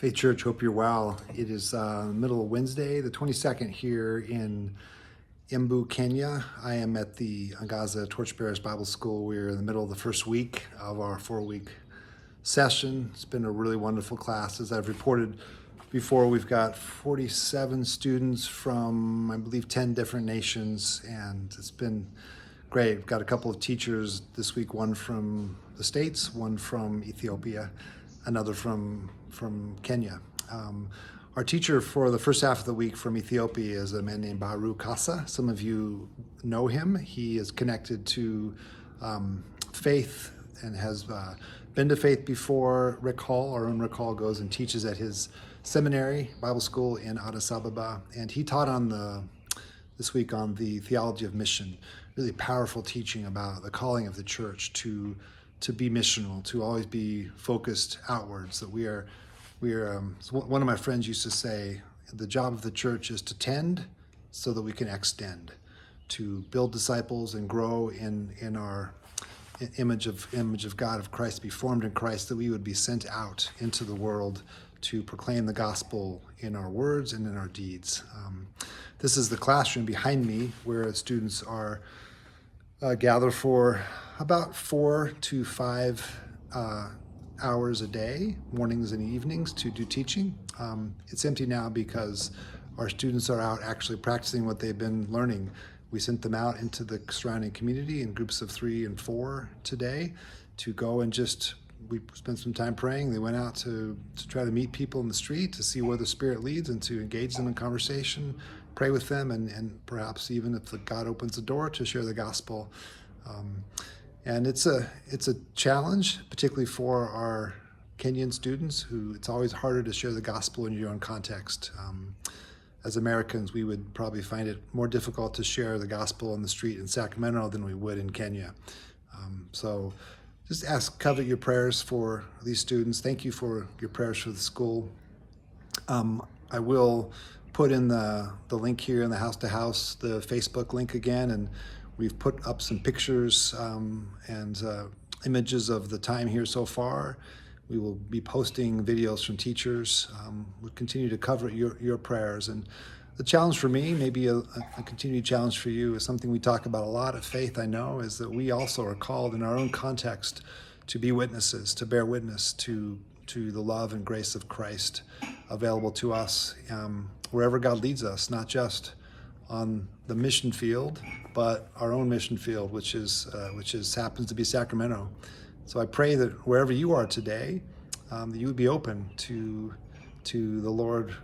Faith Church, hope you're well. It is middle of Wednesday, the 22nd here in Embu, Kenya. I am at the Angaza Torchbearers Bible School. We're in the middle of the first week of our 4-week session. It's been a really wonderful class. As I've reported before, we've got 47 students from, I believe, 10 different nations, and it's been great. We've got a couple of teachers this week, one from the States, one from Ethiopia, another from Kenya. Our teacher for the first half of the week from Ethiopia is a man named Baru Kasa. Some of you know him. He is connected to Faith and has been to Faith before. Rick Hall, our own Rick Hall, goes and teaches at his seminary, Bible school in Addis Ababa. And he taught this week on the theology of mission, really powerful teaching about the calling of the church to be missional, to always be focused outwards, that we are one of my friends used to say, the job of the church is to tend so that we can extend, to build disciples and grow in our image of God, of Christ, be formed in Christ, that we would be sent out into the world to proclaim the gospel in our words and in our deeds. This is the classroom behind me where students are gather for about 4 to 5 hours a day, mornings and evenings, to do teaching. It's empty now because our students are out actually practicing what they've been learning. We sent them out into the surrounding community in groups of 3 and 4 today to go and we spent some time praying. They went out to try to meet people in the street, to see where the Spirit leads and to engage them in conversation, pray with them, and perhaps even if God opens the door, to share the gospel. And it's a challenge, particularly for our Kenyan students, who it's always harder to share the gospel in your own context. As Americans, we would probably find it more difficult to share the gospel on the street in Sacramento than we would in Kenya. So just covet your prayers for these students. Thank you for your prayers for the school. I will put in the link here in the House to House, the Facebook link again, and we've put up some pictures and images of the time here so far. We will be posting videos from teachers. We'll continue to cover your prayers. And the challenge for me, maybe a continued challenge for you, is something we talk about a lot at Faith, I know, is that we also are called in our own context to be witnesses, to bear witness to the love and grace of Christ available to us wherever God leads us, not just on the mission field, but our own mission field, which happens to be Sacramento. So I pray that wherever you are today, that you would be open to the Lord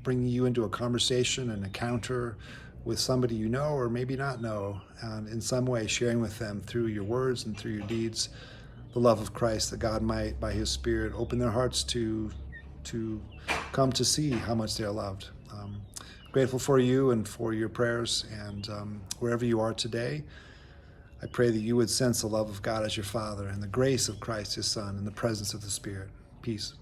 bringing you into a conversation, an encounter with somebody you know or maybe not know, and in some way sharing with them through your words and through your deeds the love of Christ, that God might, by His Spirit, open their hearts to come to see how much they are loved. Grateful for you and for your prayers, and wherever you are today, I pray that you would sense the love of God as your Father and the grace of Christ, His Son, and the presence of the Spirit. Peace.